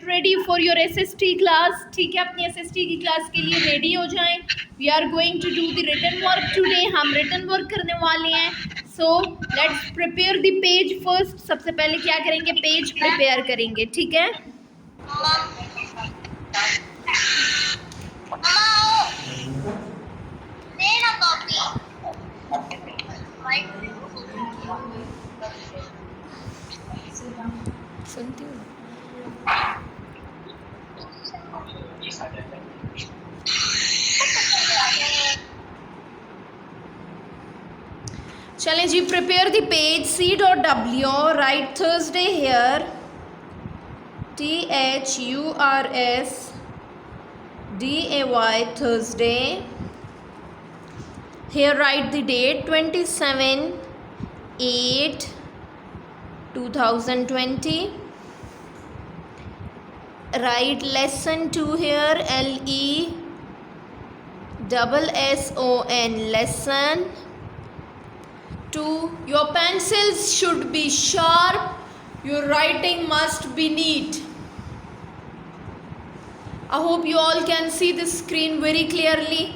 ready for your SST class. ठीक है, अपनी SST की क्लास के लिए रेडी हो जाएं. We are going to do the written work today. हम written work करने वाले हैं. So let's prepare the page first. सबसे पहले क्या करेंगे, पेज prepare करेंगे. ठीक है. सुनती हूँ. चलें जी, prepare the page. C.W. Write Thursday here. THURSDAY Thursday. Here write the date 27/8/2020. Write lesson 2 here, LESSON lesson 2. Your pencils should be sharp. Your writing must be neat. I hope you all can see the screen very clearly.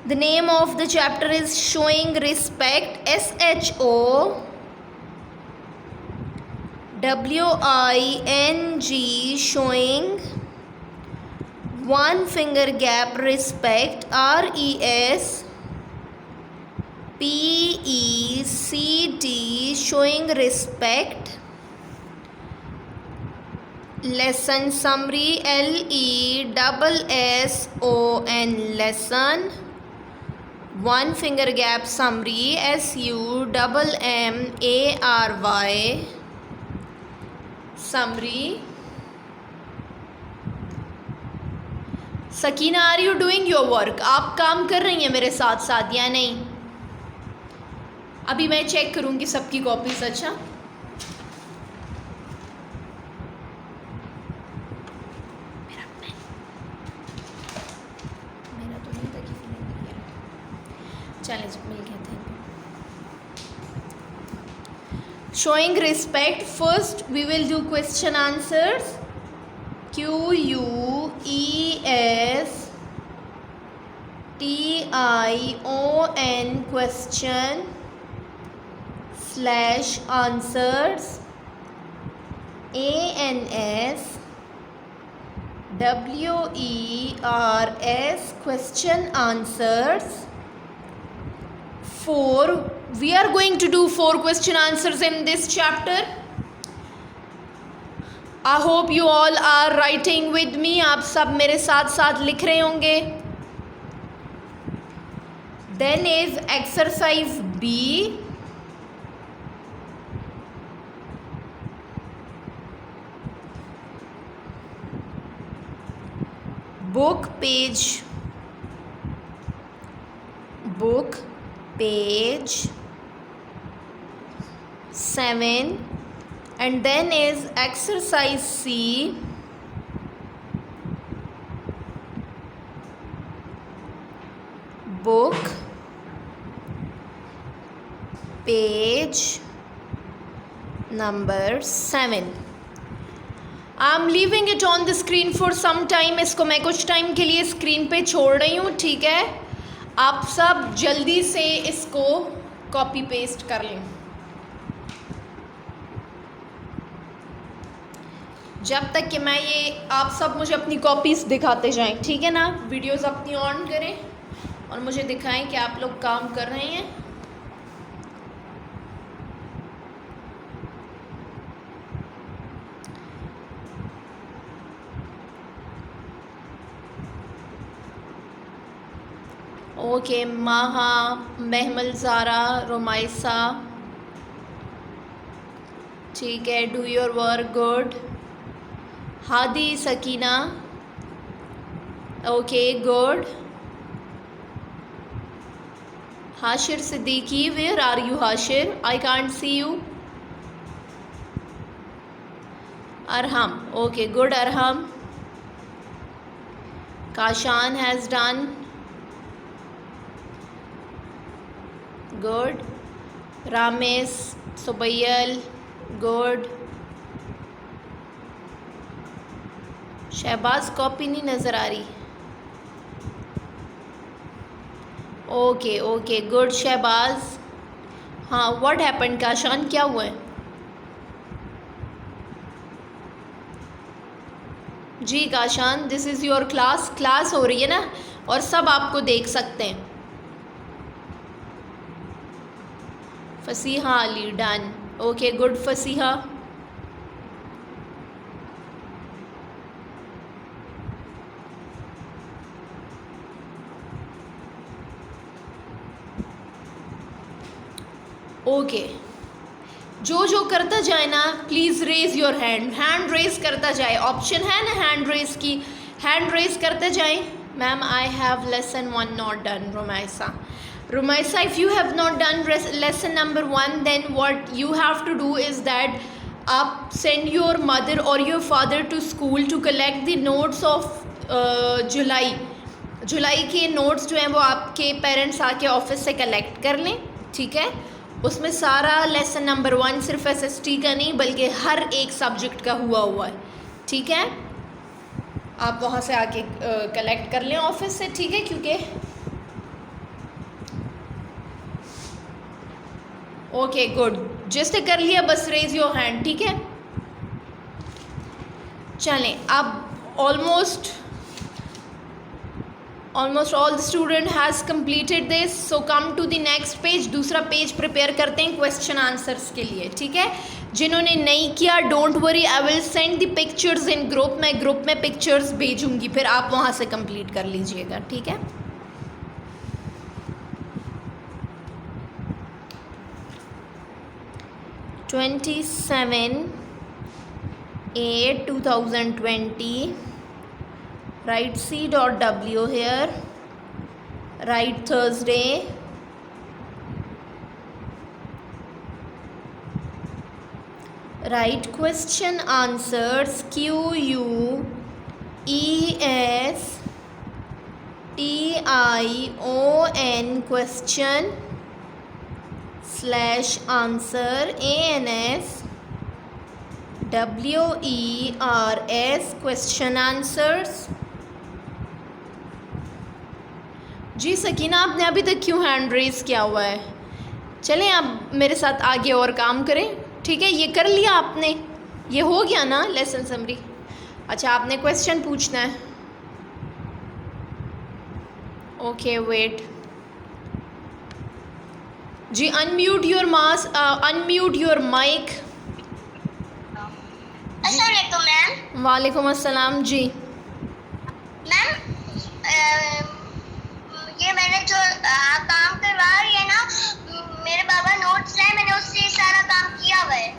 The name of the chapter is Showing Respect. SHOWING, showing. One finger gap respect, RESPECT, showing respect. Lesson summary, LESSON lesson. One finger gap summary, SUMMARY summary. Sakina, are you doing your work? आप काम कर रही हैं मेरे साथ साथ या नहीं? अभी मैं चेक करूँगी सबकी कॉपीज. अच्छा, मेरा तो नहीं था किसी ने दिया. चलें मिल गए थे. Showing respect. First we will do question answers. QUESTION question / answers. ANSWERS question answers. 4. We are going to do 4 question answers in this chapter. I hope you all are writing with me. आप सब मेरे साथ साथ लिख रहे होंगे. Then is exercise B. Book page 7. And then is exercise C. Book page number 7. I am leaving it on the screen for some time. इसको मैं कुछ टाइम के लिए स्क्रीन पे छोड़ रही हूँ. ठीक है, आप सब जल्दी से इसको कॉपी पेस्ट कर लें. जब तक कि मैं ये, आप सब मुझे अपनी कॉपीज़ दिखाते जाएं. ठीक है ना? वीडियोस अपनी ऑन करें और मुझे दिखाएं कि आप लोग काम कर रहे हैं. ओके, माहा, महमल, ज़ारा, रोमाइसा. ठीक है, do your work. Good. Hadi, Sakina. Okay, good. Hashir Siddiqui, where are you Hashir? I can't see you. Arham. Okay, good Arham. Kashan has done. Good. Ramesh, Subail, good. Shahbaz copy नहीं नज़र आ रही। Okay okay good Shahbaz. हाँ व्हाट हैपेंड काशान, क्या हुआ है? जी Kashan, this is your class हो रही है ना, और सब आपको देख सकते हैं। Fasiha Ali, done. Okay good Fasiha. Okay जो करता जाए ना, please raise your hand raise करता जाए। ऑप्शन है ना हैंड रेज़ की, हैंड रेज़ करते जाए। Ma'am I have lesson 1 not done. Rumaisa, if you have not done lesson number 1, then what you have to do is that आप send your mother or your father to school to collect the notes of जुलाई के notes जो हैं वो आपके parents आके office से collect कर लें, ठीक है। उसमें सारा लेसन नंबर 1 सिर्फ SST का नहीं बल्कि हर एक सब्जेक्ट का हुआ है, ठीक है। आप वहाँ से आके कलेक्ट कर लें ऑफिस से, ठीक है। क्योंकि ओके गुड, जस्ट कर लिया, बस रेज योर हैंड, ठीक है। चलें, अब almost all the student has completed this, so come to the next page. दूसरा पेज प्रिपेयर करते हैं क्वेश्चन आंसर्स के लिए, ठीक है। जिन्होंने नहीं किया don't worry, I will send the pictures in group. मैं ग्रुप में पिक्चर्स भेजूंगी, फिर आप वहाँ से कंप्लीट कर लीजिएगा, ठीक है। (27/8/2020) write C.W here, write Thursday, write question answers question question /answer ANSWERS question answers। जी सकीना, आपने अभी तक क्यों हैंड रेज किया हुआ है? चलें आप मेरे साथ आगे और काम करें, ठीक है। ये कर लिया आपने, ये हो गया ना लेसन समरी। अच्छा आपने क्वेश्चन पूछना है, ओके वेट जी। Unmute your mic. अस्सलामुअलैकुम मैम। वालेकुम अस्सलाम जी। मैम ये मैंने जो काम करवा रही है ना, मेरे बाबा नोट्स लाए, मैंने उससे सारा काम किया हुआ है।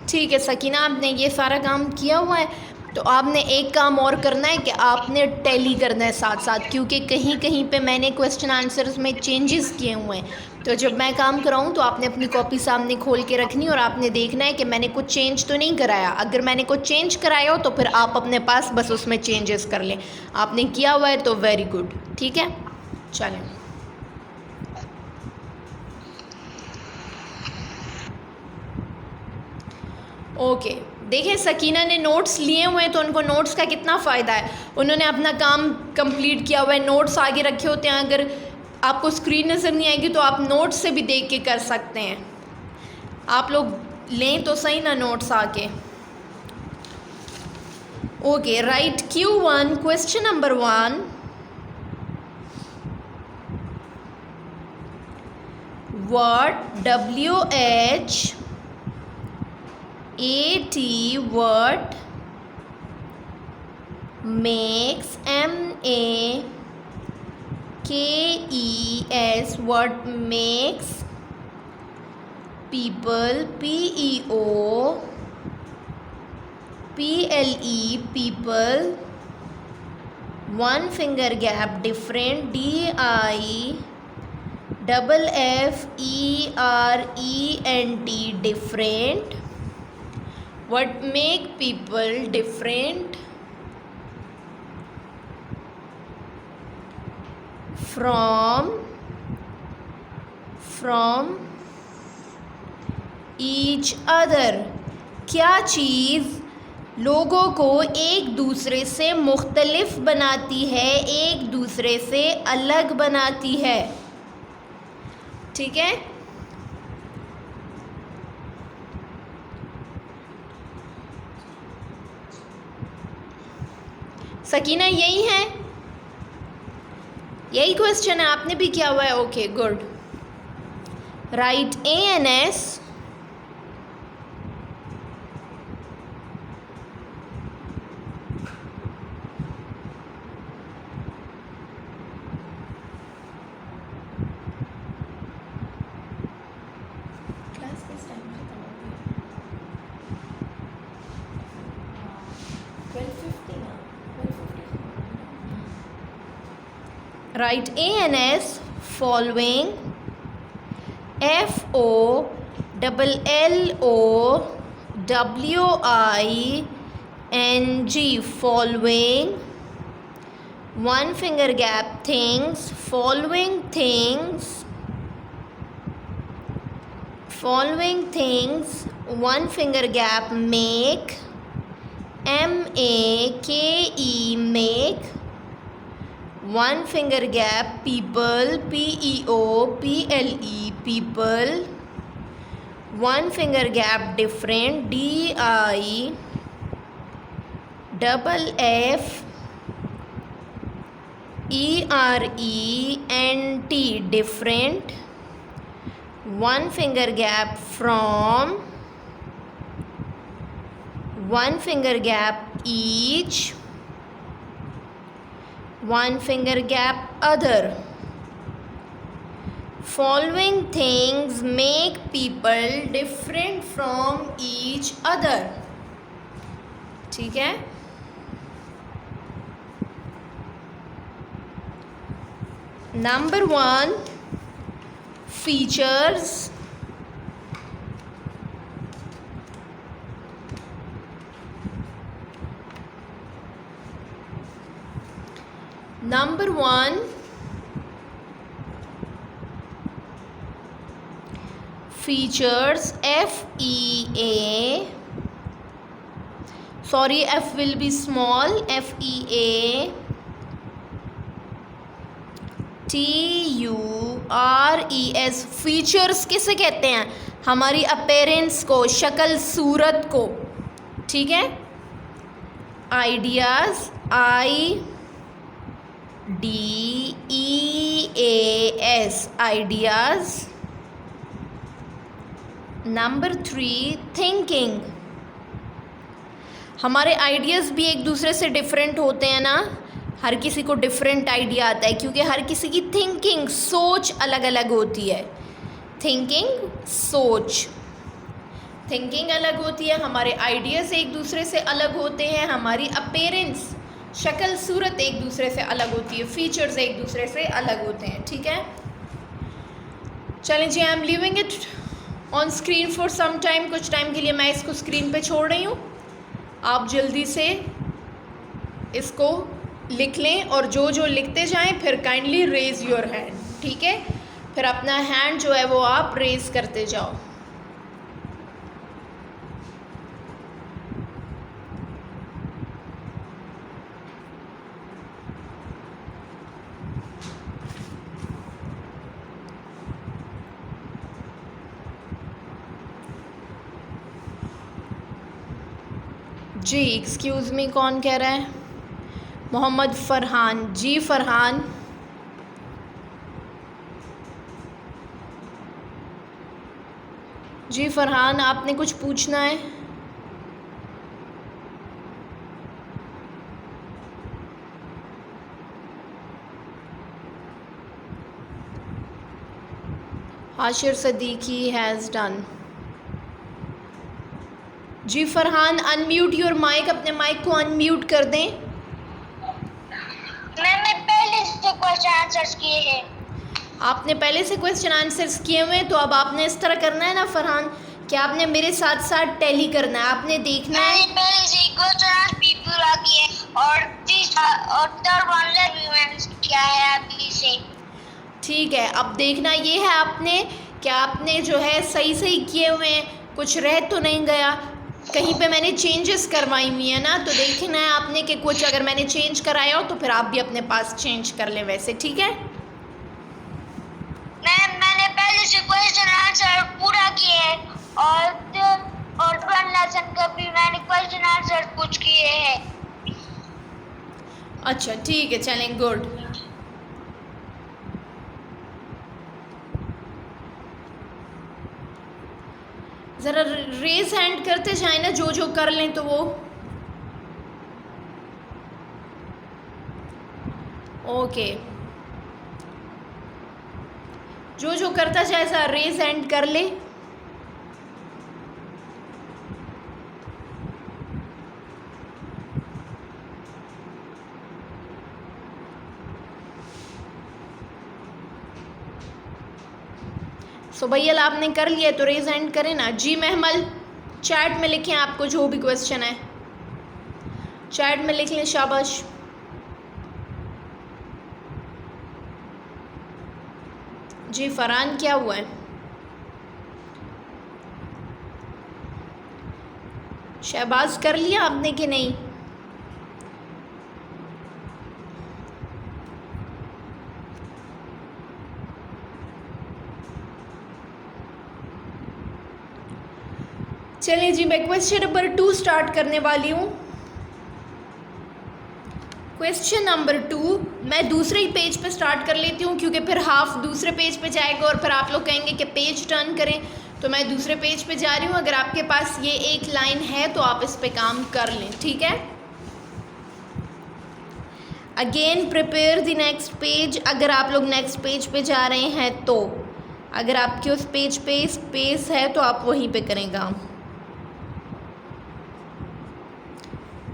ठीक है सकीना, आपने ये सारा काम किया हुआ है, तो आपने एक काम और करना है कि आपने टैली करना है साथ साथ, क्योंकि कहीं कहीं पे मैंने क्वेश्चन आंसर्स में चेंजेस किए हुए हैं। तो जब मैं काम कराऊँ तो आपने अपनी कॉपी सामने खोल के रखनी और आपने देखना है कि मैंने कुछ चेंज तो नहीं कराया। अगर मैंने कुछ चेंज कराया हो तो फिर आप अपने पास बस उसमें चेंजेस कर लें। आपने किया हुआ है तो वेरी गुड, ठीक है। चलें ओके देखिए, सकीना ने नोट्स लिए हुए हैं तो उनको नोट्स का कितना फ़ायदा है। उन्होंने अपना काम कंप्लीट किया हुआ है, नोट्स आगे रखे होते हैं। अगर आपको स्क्रीन नज़र नहीं आएगी तो आप नोट्स से भी देख के कर सकते हैं। आप लोग लें तो सही ना नोट्स आके। Okay right Q1 question number 1, what WHAT what makes MAKES what makes people people one finger gap different DIFFERENT different what make people different from each other. क्या चीज़ लोगों को एक दूसरे से मुख्तलिफ बनाती है, एक दूसरे से अलग बनाती है। ठीक है, सकीना यही है, यही क्वेश्चन है, आपने भी किया हुआ है। Okay good, right ANS Write ANS following FOLLOWING following one finger gap things, following things one finger gap make, MAKE make, one finger gap people, PEOPLE people, one finger gap different, DIFFERENT different, one finger gap from, one finger gap each, one finger gap other. Following things make people different from each other. ठीक है, number 1 features. Number 1 features, F will be small, FEATURES। Features किसे कहते हैं? हमारी appearance को, शक्ल सूरत को। ठीक है, ideas, IDEAS ideas. Number 3 thinking. हमारे आइडियाज़ भी एक दूसरे से डिफरेंट होते हैं ना, हर किसी को डिफरेंट आइडिया आता है क्योंकि हर किसी की थिंकिंग, सोच अलग अलग होती है। थिंकिंग अलग होती है, हमारे आइडियाज़ एक दूसरे से अलग होते हैं, हमारी अपीयरेंस, शक्ल सूरत एक दूसरे से अलग होती है, फीचर्स एक दूसरे से अलग होते हैं। ठीक है, चलें जी, I am leaving it on screen for some time. कुछ टाइम के लिए मैं इसको स्क्रीन पे छोड़ रही हूँ, आप जल्दी से इसको लिख लें और जो जो लिखते जाएं फिर काइंडली रेज़ योर हैंड। ठीक है, फिर अपना हैंड जो है वो आप रेज़ करते जाओ। जी एक्सक्यूज़ मी, कौन कह रहा है? मोहम्मद फ़रहान। जी फ़रहान, जी फ़रहान, आपने कुछ पूछना है? Hashir Siddiqui has done. जी फ़रहान, अनम्यूट योर माइक, अपने माइक को अनम्यूट कर दें। मैंने पहले से क्वेश्चन आंसर्स किए हैं। आपने पहले से क्वेश्चन आंसर्स किए हुए हैं, तो अब आपने इस तरह करना है ना फ़रहान कि आपने मेरे साथ साथ टैली करना है, आपने देखना है। मैंने पहले से क्वेश्चन भी पूरा किए और थर्ड वन भी मैंने किया है अभी से। ठीक है, अब देखना ये है आपने कि आपने जो है सही किए हुए हैं। कुछ रह तो नहीं गया, कहीं पे मैंने चेंजेस करवाई हुई है ना, तो देखना है आपने कि कुछ अगर मैंने चेंज कराया हो तो फिर आप भी अपने पास चेंज कर लें वैसे, ठीक है। मैंने पहले से क्वेश्चन आंसर पूरा किए हैं और वन लेसन का भी मैंने क्वेश्चन आंसर कुछ किए हैं। अच्छा ठीक है, चलें, गुड। ज़रा रेज हैंड करते जाए ना, जो जो कर लें तो वो। ओके, जो जो करता जाए सा रेज हैंड कर ले। सो भैया आपने कर लिया तो रेज हैंड करें ना जी। महमल चैट में लिखें आपको जो भी क्वेश्चन है, चैट में लिख लें, शाबाश। जी फरहान क्या हुआ है? शहबाज कर लिया आपने कि नहीं? चलिए जी, मैं क्वेश्चन नंबर 2 स्टार्ट करने वाली हूँ। क्वेश्चन नंबर 2 मैं दूसरे ही पेज पे स्टार्ट कर लेती हूँ, क्योंकि फिर हाफ दूसरे पेज पे जाएगा और फिर आप लोग कहेंगे कि पेज टर्न करें, तो मैं दूसरे पेज पे जा रही हूँ। अगर आपके पास ये एक लाइन है तो आप इस पे काम कर लें, ठीक है। Again prepare the next page. अगर आप लोग नेक्स्ट पेज पे जा रहे हैं तो अगर आपके उस पेज पे स्पेस है तो आप वहीं पे करें काम।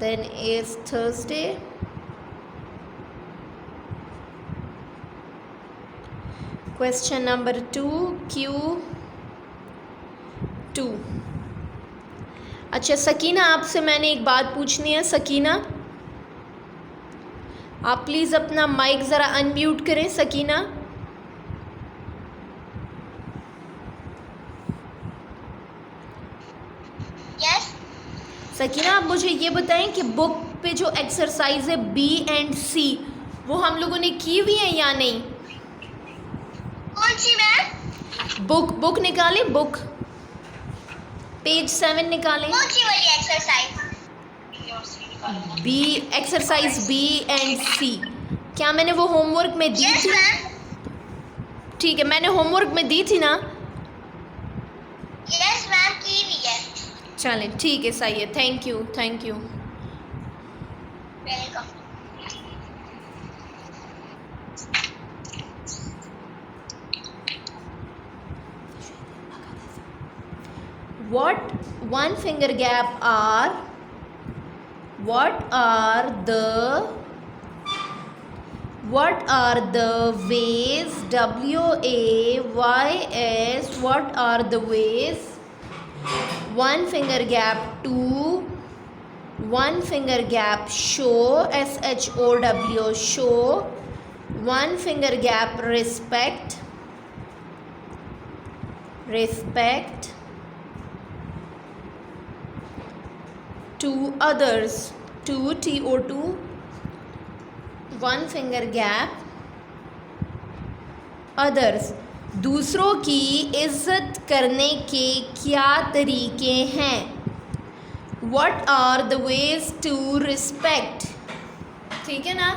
Then is Thursday. Question number 2 Q2। अच्छा सकीना, आपसे मैंने एक बात पूछनी है। सकीना आप प्लीज़ अपना माइक ज़रा अनम्यूट करें। सकीना, यस सकीना आप मुझे ये बताएं कि बुक पे जो एक्सरसाइज है B एंड C वो हम लोगों ने की हुई है या नहीं? कौन सी मैम? बुक निकालें, बुक पेज 7 निकालें। कौन सी वाली exercise? B, exercise B and C। क्या मैंने वो होमवर्क में दी यस थी? मैम। ठीक है, मैंने होमवर्क में दी थी ना? यस मैम, की हुई है। चलें ठीक है, सही है, thank you thank you. Welcome. What one finger gap are the ways WAYS? What are the ways? One finger gap to, one finger gap show, SHOW, show, one finger gap respect, to others, to TO2, one finger gap others। दूसरों की इज्जत करने के क्या तरीके हैं? What are the ways to respect? ठीक है ना,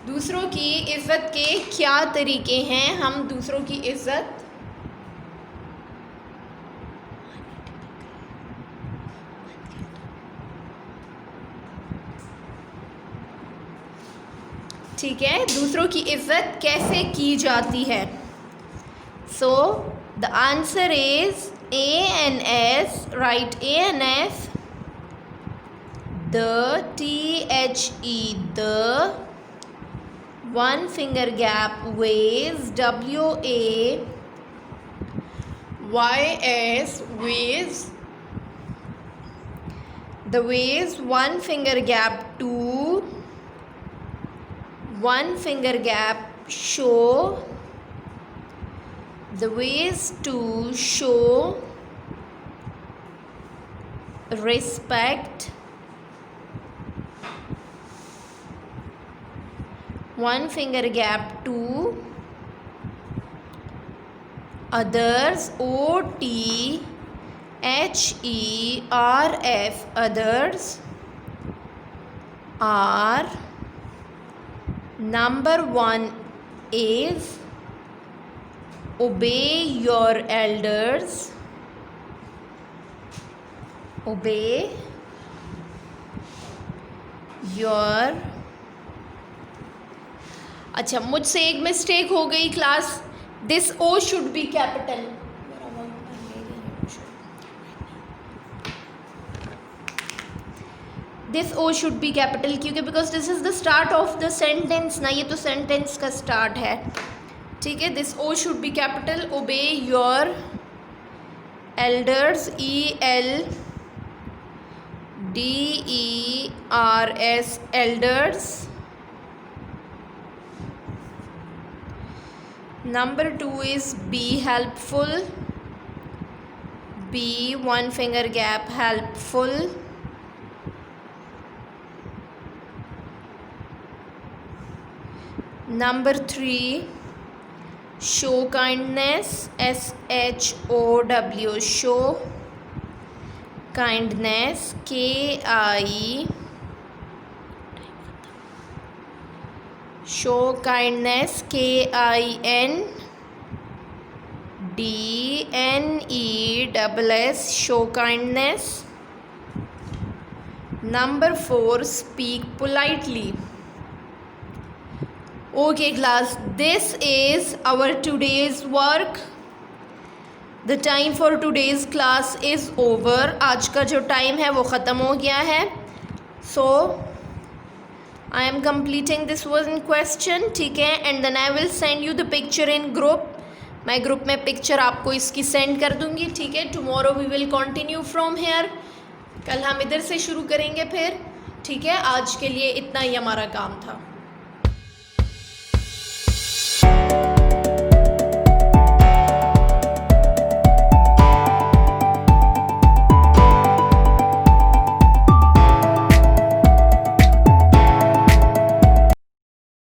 दूसरों की इज्जत के क्या तरीके हैं? हम दूसरों की इज्जत ठीक है, दूसरों की इज्जत कैसे की जाती है? So the answer is A and S, right, A and S, the THE, the, one finger gap ways, WAYS, ways, the ways, one finger gap to, one finger gap show, the ways to show, respect, one finger gap to others, OTHERF, others are. Number 1 is obey your elders, obey your. अच्छा, मुझसे एक mistake हो गई class. This O should be capital. This O should be capital क्योंकि because this is the start of the sentence ना, ये तो sentence का स्टार्ट है. ठीक है, this O should be capital. Obey your elders, ELDERS, elders. Number 2 is be helpful, be one finger gap, helpful. Number 3, show kindness, SHOW, show kindness, KI, show kindness, KINDNESS, show kindness. Number 4, speak politely. Okay class, this is our today's work. The time for today's class is over. आज का जो time है वो ख़त्म हो गया है. So I am completing this one question. ठीक है, and then I will send you the picture in group. मैं ग्रुप में पिक्चर आपको इसकी सेंड कर दूँगी. ठीक है, tomorrow we will continue from here. कल हम इधर से शुरू करेंगे फिर. ठीक है, आज के लिए इतना ही हमारा काम था.